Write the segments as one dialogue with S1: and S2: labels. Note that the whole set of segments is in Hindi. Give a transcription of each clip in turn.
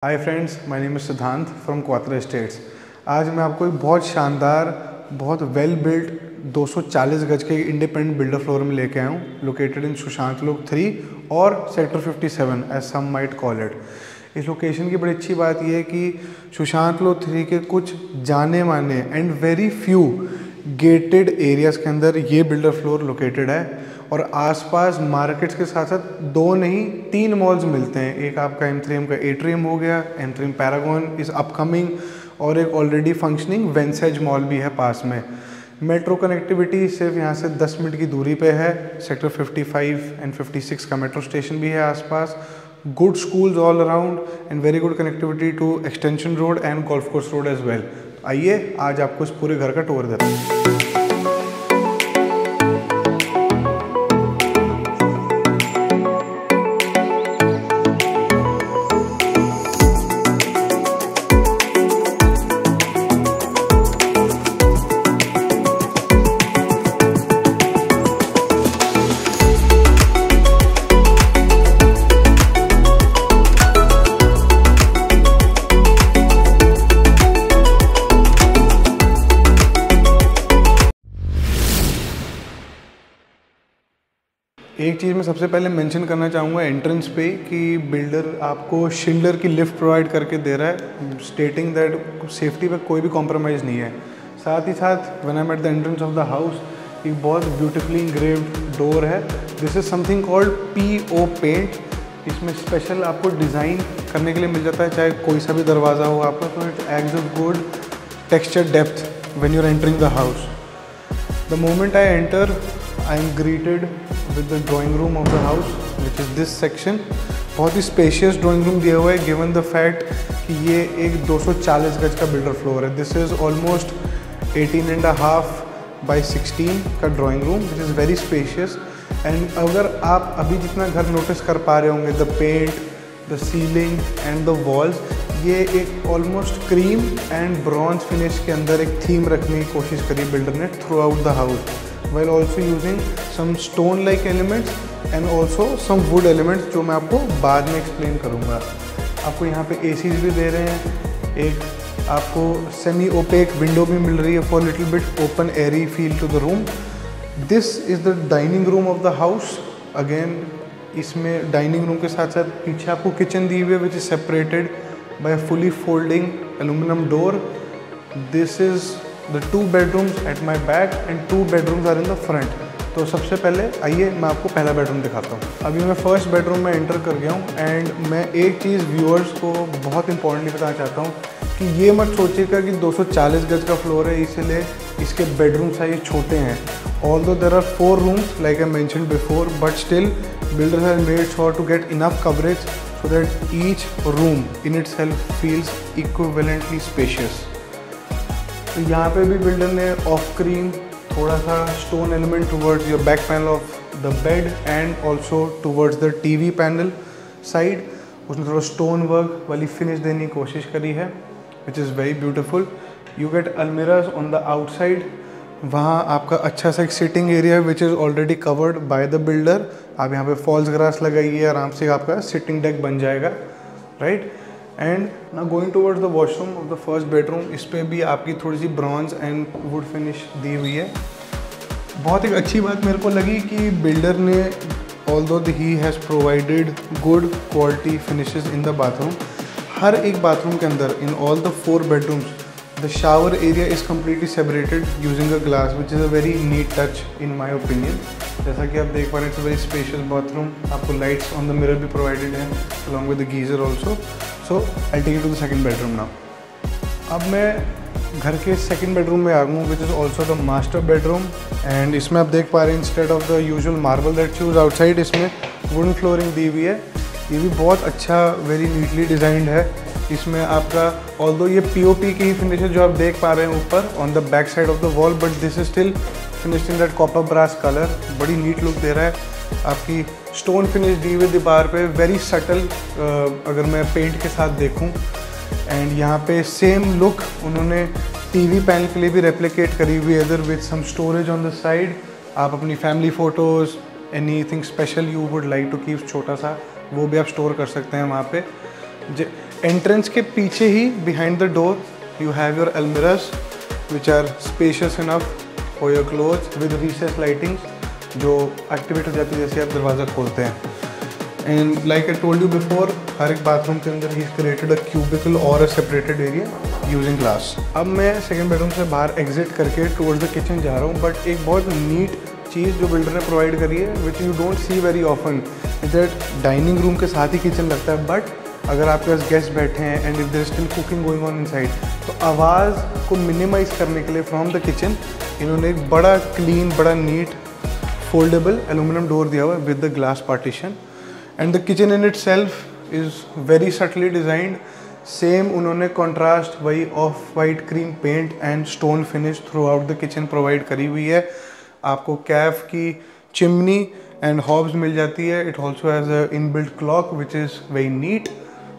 S1: Hi friends, my name is सिद्धांत फ्रॉम क्वात्रा एस्टेट्स। आज मैं आपको एक बहुत शानदार, बहुत वेल बिल्ट 240 गज के इंडिपेंडेंट बिल्डर फ्लोर में लेके आया हूँ, लोकेटेड इन सुशांत लोक 3 और sector 57 as some might call it. इस लोकेशन की बड़ी अच्छी बात यह है कि सुशांत लोक 3 के कुछ जाने माने and very few gated areas के अंदर ये बिल्डर फ्लोर लोकेटेड है और आसपास मार्केट्स के साथ साथ 2 नहीं 3 मॉल्स मिलते हैं। एक आपका M3M का एट्रियम हो गया, M3M पैरागॉन इज़ अपकमिंग, और एक ऑलरेडी फंक्शनिंग वेंसेज मॉल भी है पास में। मेट्रो कनेक्टिविटी सिर्फ यहाँ से 10 मिनट की दूरी पे है। सेक्टर 55 एंड 56 का मेट्रो स्टेशन भी है आसपास। Good schools all around and very good connectivity to extension road and golf course road as well. आइए आज आपको इस पूरे घर का टूर देते हैं। एक चीज़ मैं सबसे पहले मेंशन करना चाहूँगा एंट्रेंस पे कि बिल्डर आपको शिल्डर की लिफ्ट प्रोवाइड करके दे रहा है, स्टेटिंग दैट सेफ्टी पे कोई भी कॉम्प्रोमाइज़ नहीं है। साथ ही साथ when I am at the entrance of the house, एक बहुत ब्यूटीफुली इंग्रेव्ड डोर है। This is something called PO paint. इसमें स्पेशल आपको डिज़ाइन करने के लिए मिल जाता है, चाहे कोई सा भी दरवाज़ा हो आपका, तो it adds a good texture depth when you are entering the house. The moment I enter, I am greeted with the drawing room of the house, which is this section। बहुत ही स्पेशियस ड्राइंग रूम दिया हुआ है, गिवन द फैक्ट कि ये एक 240 गज का बिल्डर फ्लोर है। दिस इज़ ऑलमोस्ट 18.5 by 16 का drawing room, which is very spacious. And अगर आप अभी जितना घर नोटिस कर पा रहे होंगे, the paint, the ceiling and the walls, ये एक almost cream and bronze finish के अंदर एक थीम रखने की कोशिश करी बिल्डर ने through out the house, while also using some stone like elements and also some wood elements, जो मैं आपको बाद में एक्सप्लेन करूँगा। आपको यहाँ पे ACs भी दे रहे हैं, एक आपको सेमी ओपेक विंडो भी मिल रही है for little bit open airy feel to the room. This is the dining room of the house. Again इसमें डाइनिंग रूम के साथ साथ पीछे आपको किचन दी हुई है, which is separated by fully folding aluminium door. This is the 2 bedrooms at my back and 2 bedrooms are in the front। तो सबसे पहले आइए मैं आपको पहला बेडरूम दिखाता हूँ। अभी मैं फर्स्ट बेडरूम में एंटर कर गया हूँ एंड मैं एक चीज़ व्यूअर्स को बहुत इंपॉर्टेंटली बताना चाहता हूँ कि ये मत सोचिएगा कि 240 गज का फ्लोर है इसलिए इसके बेडरूम साइज छोटे हैं। Although there are 4 rooms like I mentioned before, but still builders have made sure to get enough coverage so that each room in itself feels equivalently spacious। तो यहाँ पे भी बिल्डर ने ऑफ क्रीम थोड़ा सा stone element towards your back panel of the bed and also towards the TV panel side, उसने थोड़ा स्टोन वर्क वाली फिनिश देने की कोशिश करी है, which is very beautiful. You get almirahs on the outside. वहाँ आपका अच्छा सा एक सिटिंग एरिया है which is already covered by the builder. आप यहाँ पे फॉल्स ग्रास लगाइए, आराम से आपका सिटिंग डेक बन जाएगा, राइट। एंड ना going towards the washroom of the first bedroom, इस पर भी आपकी थोड़ी सी ब्रॉन्ज एंड वुड फिनिश दी हुई है। बहुत एक अच्छी बात मेरे को लगी कि बिल्डर ने although he has provided good quality finishes in the bathroom. हर एक बाथरूम के अंदर in all the 4 bedrooms the shower area is completely separated using a glass, which is a very neat touch in my opinion. जैसा कि आप देख पा रहे हैं, it's a very spacious bathroom. आपको लाइट्स ऑन द मिरर भी प्रोवाइडेड हैं along with the geyser also. So I take it to the second bedroom now. अब मैं घर के सेकंड बेडरूम में आ गया हूँ, which is also the master bedroom. And इसमें आप देख पा रहे हैं, instead of the usual marble that use outside, इसमें वुडन फ्लोरिंग दी हुई है। ये भी बहुत अच्छा, वेरी नीटली डिज़ाइंड है। इसमें आपका ऑल्दो ये POP की ही फिनिश है जो आप देख पा रहे हैं ऊपर on the back side of the wall, but this is still finished in that copper brass colour. बड़ी नीट लुक दे रहा है। आपकी स्टोन फिनिश दी हुई दीवार पे, वेरी सटल अगर मैं पेंट के साथ देखूं। एंड यहाँ पे सेम लुक उन्होंने TV पैनल के लिए भी रेप्लिकेट करी हुई है, इधर with some storage on the side. आप अपनी family photos, anything special you would like to keep, छोटा सा वो भी आप स्टोर कर सकते हैं वहाँ पे। एंट्रेंस के पीछे ही behind the door you have your almirahs which are spacious enough for your clothes with recess lighting जो एक्टिवेट हो जाती है जैसे आप दरवाज़ा खोलते हैं। And like I told you before, हर एक बाथरूम के अंदर ही क्रिएटेड अ क्यूबिकल और a separated area using glass. अब मैं सेकंड बेडरूम से बाहर एग्जिट करके टुवर्ड्स द किचन जा रहा हूँ, बट एक बहुत नीट चीज़ जो बिल्डर ने प्रोवाइड करी है which you don't see very often is that dining room के साथ ही किचन लगता है, बट अगर आपके पास गेस्ट बैठे हैं and if there still cooking going on inside तो आवाज़ को मिनिमाइज करने के लिए फ्रॉम द किचन इन्होंने एक बड़ा क्लीन, बड़ा नीट फोल्डेबल एल्यूमिनियम डोर दिया हुआ है with the glass partition. And the kitchen in itself is very subtly designed. Same उन्होंने कॉन्ट्रास्ट वही off white cream paint and stone finish throughout the kitchen provide करी हुई है। आपको कैफ की चिमनी एंड हॉब्स मिल जाती है। It also has a inbuilt clock which is very neat,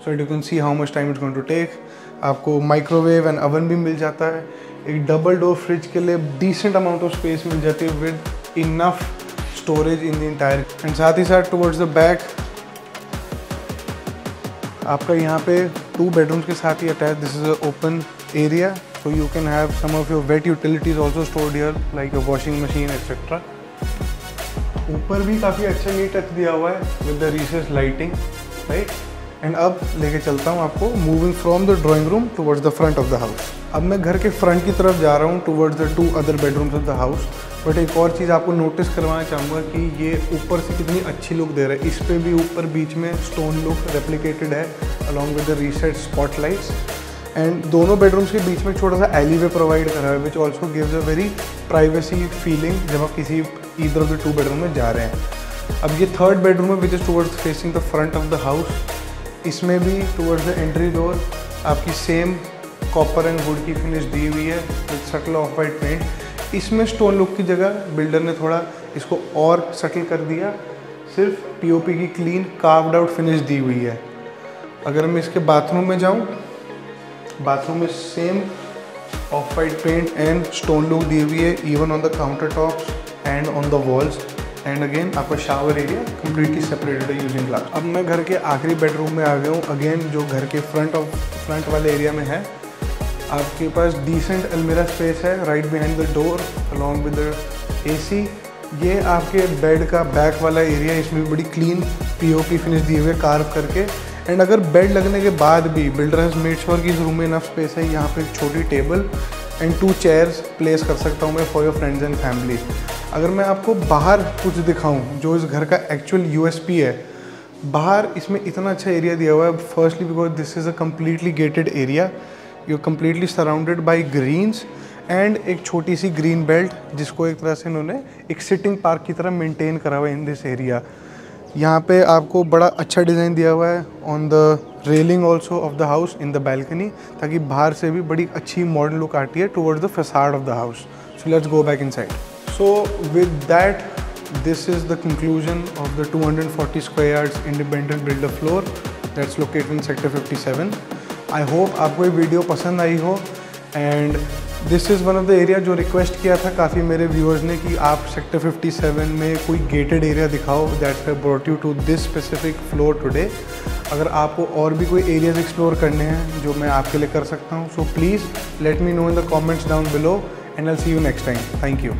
S1: so you can see how much time it's going to take. आपको माइक्रोवेव एंड ओवन भी मिल जाता है। एक डबल डोर फ्रिज के लिए डिसेंट अमाउंट ऑफ स्पेस मिल जाती है with enough storage in the entire. And साथ ही साथ टुवर्ड्स द बैक आपका यहाँ पे 2 बेडरूम्स के साथ ही attach this is a open area, so you can have some of your wet utilities also stored here like your washing machine etcetera. ऊपर भी काफ़ी अच्छा नीट टच दिया हुआ है with the recess lighting, right. And अब लेके चलता हूँ आपको moving from the drawing room towards the front of the house. अब मैं घर के फ्रंट की तरफ जा रहा हूँ towards the 2 other bedrooms of the house. But एक और चीज़ आपको नोटिस करवाना चाहूँगा कि ये ऊपर से कितनी अच्छी लुक दे रहा है। इस पे भी ऊपर बीच में स्टोन लुक रेप्लिकेटेड है along with the reset spotlights. And दोनों बेडरूम्स के बीच में छोटा सा एलीवे प्रोवाइड करा है which also gives a very privacy feeling जब आप किसी ईदर ऑफ द 2 बेडरूम में जा रहे हैं। अब ये 3rd बेडरूम है which is towards facing the front of the house. इसमें भी टुवर्ड्स द एंट्री डोर आपकी सेम कॉपर एंड वुड की फिनिश दी हुई है with subtle off white paint. इसमें स्टोन लुक की जगह बिल्डर ने थोड़ा इसको और सटल कर दिया, सिर्फ पीओपी की क्लीन कार्व्ड आउट फिनिश दी हुई है। अगर मैं इसके बाथरूम में जाऊँ, बाथरूम में same of white paint and stone look दी हुई है even on the counter tops and on the walls. And again आपका शावर एरिया कम्प्लीटली सेपरेटेड है यूजिंग ग्लास। अब मैं घर के आखिरी बेडरूम में आ गया हूँ, अगेन जो घर के फ्रंट वाले एरिया में है। आपके पास डिसेंट अलमीरा स्पेस है right behind the door along with the AC. ये आपके बेड का बैक वाला एरिया, इसमें भी बड़ी क्लीन पीओपी फिनिश दिए हुए कार्व करके। एंड अगर बेड लगने के बाद भी बिल्डर हैज़ मेड श्योर कि इस रूम में इनफ स्पेस है, यहाँ पे एक छोटी टेबल एंड 2 चेयर्स प्लेस कर सकता हूँ मैं for your friends and family. अगर मैं आपको बाहर कुछ दिखाऊँ जो इस घर का एक्चुअल यूएसपी है, बाहर इसमें इतना अच्छा एरिया दिया हुआ है। Firstly because this is a completely gated area, you completely surrounded by greens and एक छोटी सी ग्रीन बेल्ट जिसको एक तरह से इन्होंने एक सिटिंग पार्क की तरह मेंटेन करा हुआ है इन दिस एरिया। यहाँ पे आपको बड़ा अच्छा डिज़ाइन दिया हुआ है on the railing also of the house in the balcony, ताकि बाहर से भी बड़ी अच्छी मॉडर्न लुक आती है towards the facade of the house. So let's go back inside. So with that this is the conclusion of the 240 square yards independent builder floor that's located in sector 57। I hope आपको ये वीडियो पसंद आई हो। And this is one of the area जो रिक्वेस्ट किया था काफ़ी मेरे व्यूअर्स ने कि आप सेक्टर 57 में कोई गेटेड एरिया दिखाओ, that's I brought you to this specific floor today. अगर आपको और भी कोई एरियाज एक्सप्लोर करने हैं जो मैं आपके लिए कर सकता हूँ, so please let me know in the comments down below and I will see you next time. Thank you.